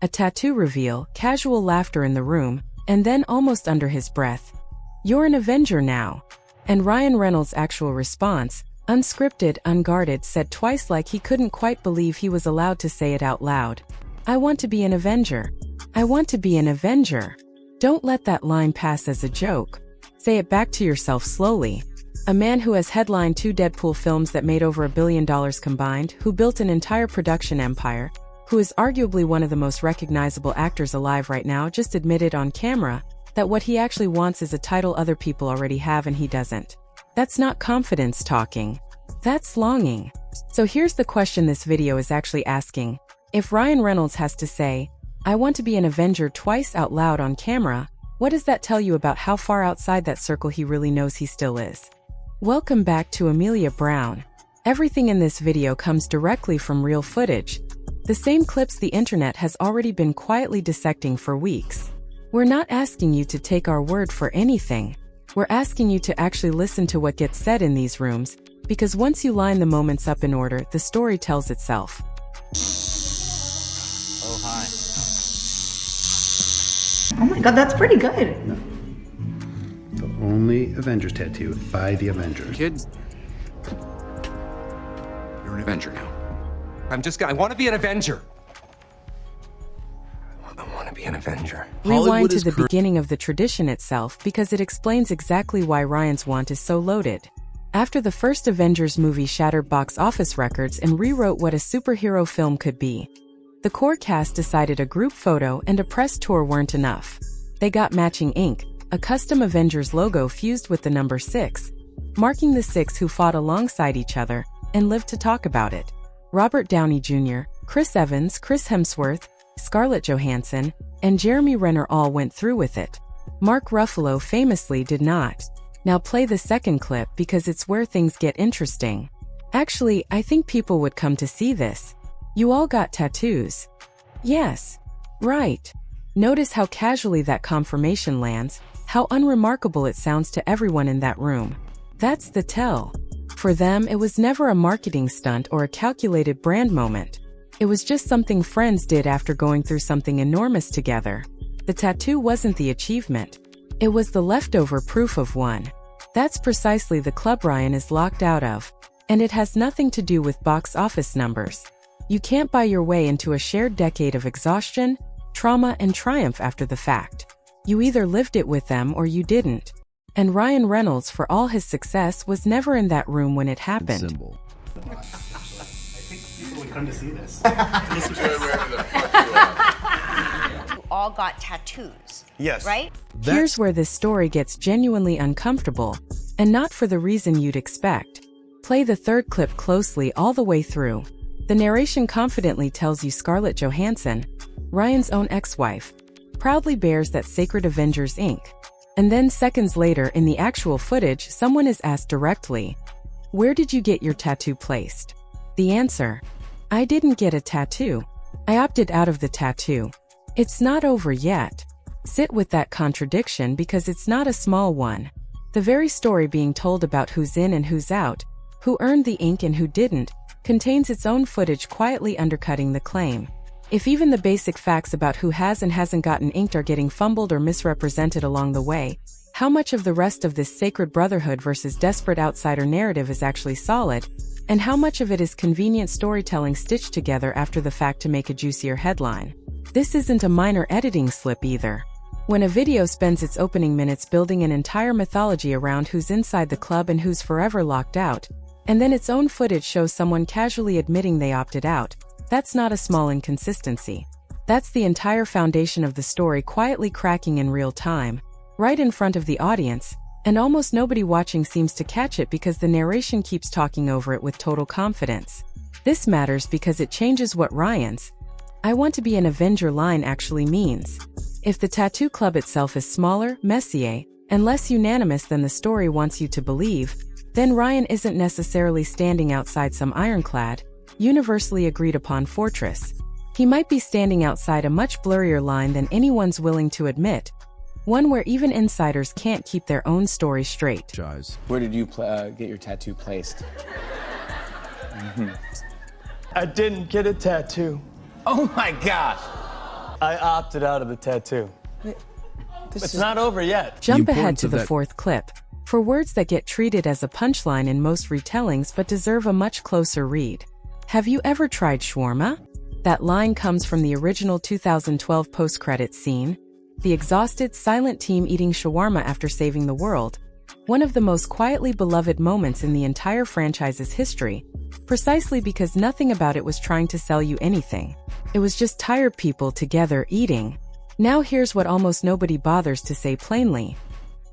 A tattoo reveal, casual laughter in the room, and then almost under his breath, "You're an Avenger now." And Ryan Reynolds' actual response, unscripted, unguarded, said twice like he couldn't quite believe he was allowed to say it out loud. "I want to be an Avenger. I want to be an Avenger." Don't let that line pass as a joke. Say it back to yourself slowly. A man who has headlined 2 Deadpool films that made over $1 billion combined, who built an entire production empire, who is arguably one of the most recognizable actors alive right now, just admitted on camera that what he actually wants is a title other people already have and he doesn't. That's not confidence talking. That's longing. So here's the question this video is actually asking. If Ryan Reynolds has to say, "I want to be an Avenger" twice out loud on camera, what does that tell you about how far outside that circle he really knows he still is? Welcome back to Amelia Brown. Everything in this video comes directly from real footage. The same clips the internet has already been quietly dissecting for weeks. We're not asking you to take our word for anything. We're asking you to actually listen to what gets said in these rooms, because once you line the moments up in order, the story tells itself. Oh, hi. Oh my god, that's pretty good. The only Avengers tattoo by the Avengers. Kid, you're an Avenger now. I want to be an Avenger. I want to be an Avenger. Rewind to the beginning of the tradition itself because it explains exactly why Ryan's want is so loaded. After the first Avengers movie shattered box office records and rewrote what a superhero film could be, the core cast decided a group photo and a press tour weren't enough. They got matching ink, a custom Avengers logo fused with the number 6, marking the 6 who fought alongside each other and lived to talk about it. Robert Downey Jr., Chris Evans, Chris Hemsworth, Scarlett Johansson, and Jeremy Renner all went through with it. Mark Ruffalo famously did not. Now play the second clip because it's where things get interesting. Actually, I think people would come to see this. You all got tattoos. Yes. Right. Notice how casually that confirmation lands, how unremarkable it sounds to everyone in that room. That's the tell. For them, it was never a marketing stunt or a calculated brand moment. It was just something friends did after going through something enormous together. The tattoo wasn't the achievement. It was the leftover proof of one. That's precisely the club Ryan is locked out of. And it has nothing to do with box office numbers. You can't buy your way into a shared decade of exhaustion, trauma, and triumph after the fact. You either lived it with them or you didn't. And Ryan Reynolds, for all his success, was never in that room when it happened. I think people would come to see this. You all got tattoos. Yes. Right? Here's where this story gets genuinely uncomfortable, and not for the reason you'd expect. Play the third clip closely all the way through. The narration confidently tells you Scarlett Johansson, Ryan's own ex-wife, proudly bears that sacred Avengers ink. And then seconds later in the actual footage, someone is asked directly, "Where did you get your tattoo placed?" The answer, "I didn't get a tattoo. I opted out of the tattoo." It's not over yet. Sit with that contradiction because it's not a small one. The very story being told about who's in and who's out, who earned the ink and who didn't, contains its own footage quietly undercutting the claim. If even the basic facts about who has and hasn't gotten inked are getting fumbled or misrepresented along the way, how much of the rest of this sacred brotherhood versus desperate outsider narrative is actually solid, and how much of it is convenient storytelling stitched together after the fact to make a juicier headline? This isn't a minor editing slip either. When a video spends its opening minutes building an entire mythology around who's inside the club and who's forever locked out, and then its own footage shows someone casually admitting they opted out, that's not a small inconsistency. That's the entire foundation of the story quietly cracking in real time, right in front of the audience, and almost nobody watching seems to catch it because the narration keeps talking over it with total confidence. This matters because it changes what Ryan's "I want to be an Avenger" line actually means. If the tattoo club itself is smaller, messier, and less unanimous than the story wants you to believe, then Ryan isn't necessarily standing outside some ironclad, universally agreed upon fortress. He might be standing outside a much blurrier line than anyone's willing to admit, one where even insiders can't keep their own story straight. Where did you get your tattoo placed? I didn't get a tattoo. Oh my gosh! I opted out of the tattoo. It's not over yet. Jump ahead to the fourth clip. For words that get treated as a punchline in most retellings but deserve a much closer read. Have you ever tried shawarma? That line comes from the original 2012 post-credits scene. The exhausted, silent team eating shawarma after saving the world. One of the most quietly beloved moments in the entire franchise's history, precisely because nothing about it was trying to sell you anything. It was just tired people together eating. Now here's what almost nobody bothers to say plainly.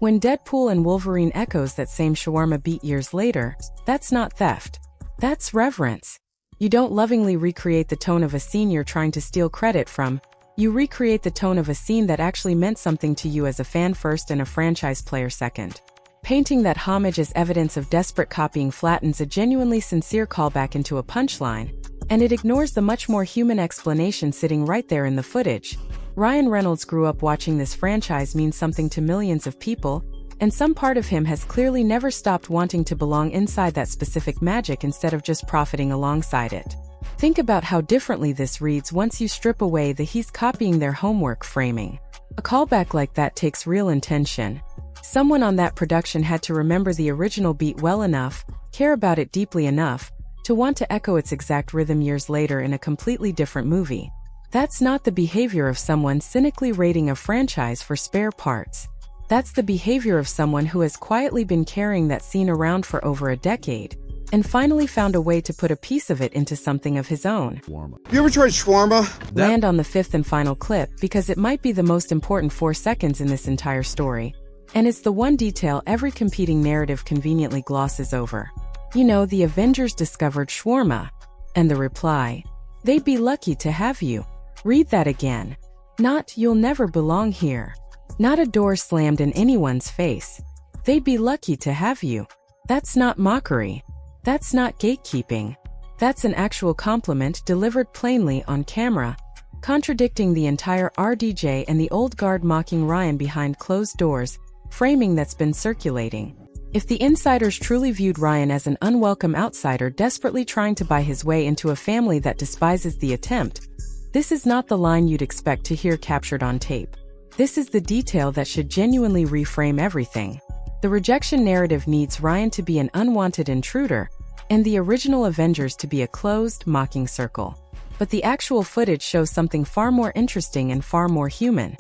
When Deadpool and Wolverine echoes that same shawarma beat years later, that's not theft. That's reverence. You don't lovingly recreate the tone of a scene you're trying to steal credit from. You recreate the tone of a scene that actually meant something to you as a fan first and a franchise player second. Painting that homage as evidence of desperate copying flattens a genuinely sincere callback into a punchline, and it ignores the much more human explanation sitting right there in the footage. Ryan Reynolds grew up watching this franchise mean something to millions of people, and some part of him has clearly never stopped wanting to belong inside that specific magic instead of just profiting alongside it. Think about how differently this reads once you strip away the "he's copying their homework" framing. A callback like that takes real intention. Someone on that production had to remember the original beat well enough, care about it deeply enough, to want to echo its exact rhythm years later in a completely different movie. That's not the behavior of someone cynically rating a franchise for spare parts. That's the behavior of someone who has quietly been carrying that scene around for over a decade, and finally found a way to put a piece of it into something of his own. You ever tried shawarma? Land on the fifth and final clip because it might be the most important 4 seconds in this entire story, and it's the one detail every competing narrative conveniently glosses over. You know, the Avengers discovered shawarma, and the reply, "They'd be lucky to have you." Read that again. Not, "You'll never belong here." Not a door slammed in anyone's face. "They'd be lucky to have you." That's not mockery. That's not gatekeeping. That's an actual compliment delivered plainly on camera, contradicting the entire RDJ and the old guard mocking Ryan behind closed doors, framing that's been circulating. If the insiders truly viewed Ryan as an unwelcome outsider desperately trying to buy his way into a family that despises the attempt, this is not the line you'd expect to hear captured on tape. This is the detail that should genuinely reframe everything. The rejection narrative needs Ryan to be an unwanted intruder, and the original Avengers to be a closed, mocking circle. But the actual footage shows something far more interesting and far more human.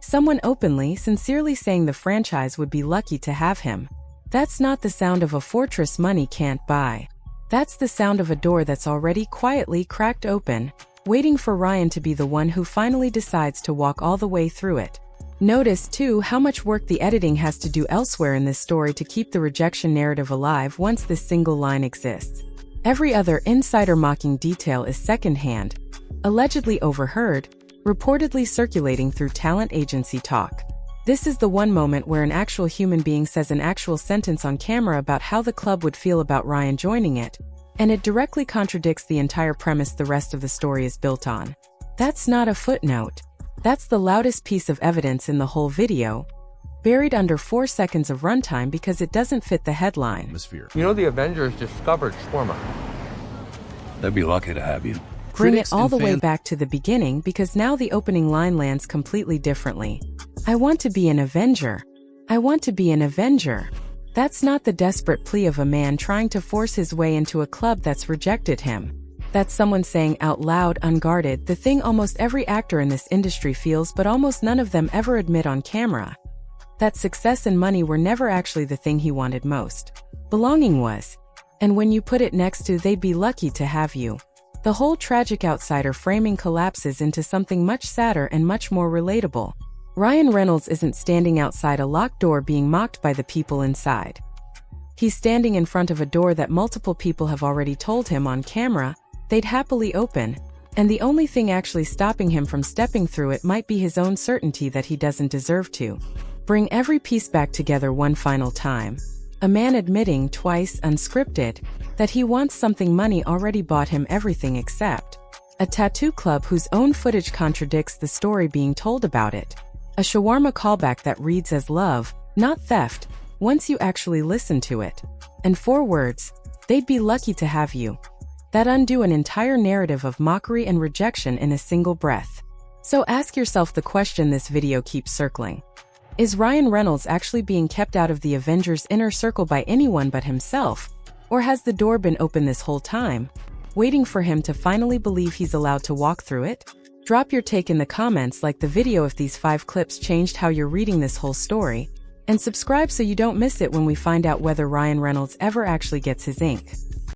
Someone openly, sincerely saying the franchise would be lucky to have him. That's not the sound of a fortress money can't buy. That's the sound of a door that's already quietly cracked open, waiting for Ryan to be the one who finally decides to walk all the way through it. Notice, too, how much work the editing has to do elsewhere in this story to keep the rejection narrative alive once this single line exists. Every other insider mocking detail is secondhand, allegedly overheard, reportedly circulating through talent agency talk. This is the one moment where an actual human being says an actual sentence on camera about how the club would feel about Ryan joining it, and it directly contradicts the entire premise the rest of the story is built on. That's not a footnote. That's the loudest piece of evidence in the whole video, buried under 4 seconds of runtime because it doesn't fit the headline. You know the Avengers discovered shawarma. They'd be lucky to have you. Bring it all the way back to the beginning because now the opening line lands completely differently. I want to be an Avenger. I want to be an Avenger. That's not the desperate plea of a man trying to force his way into a club that's rejected him. That's someone saying out loud, unguarded, the thing almost every actor in this industry feels but almost none of them ever admit on camera. That success and money were never actually the thing he wanted most. Belonging was. And when you put it next to "they'd be lucky to have you," the whole tragic outsider framing collapses into something much sadder and much more relatable. Ryan Reynolds isn't standing outside a locked door being mocked by the people inside. He's standing in front of a door that multiple people have already told him on camera they'd happily open, and the only thing actually stopping him from stepping through it might be his own certainty that he doesn't deserve to. Bring every piece back together one final time. A man admitting, twice unscripted, that he wants something money already bought him everything except. A tattoo club whose own footage contradicts the story being told about it. A shawarma callback that reads as love, not theft, once you actually listen to it. And 4 words, "They'd be lucky to have you," that undo an entire narrative of mockery and rejection in a single breath. So ask yourself the question this video keeps circling. Is Ryan Reynolds actually being kept out of the Avengers' inner circle by anyone but himself? Or has the door been open this whole time, waiting for him to finally believe he's allowed to walk through it? Drop your take in the comments, like the video if these 5 clips changed how you're reading this whole story, and subscribe so you don't miss it when we find out whether Ryan Reynolds ever actually gets his ink.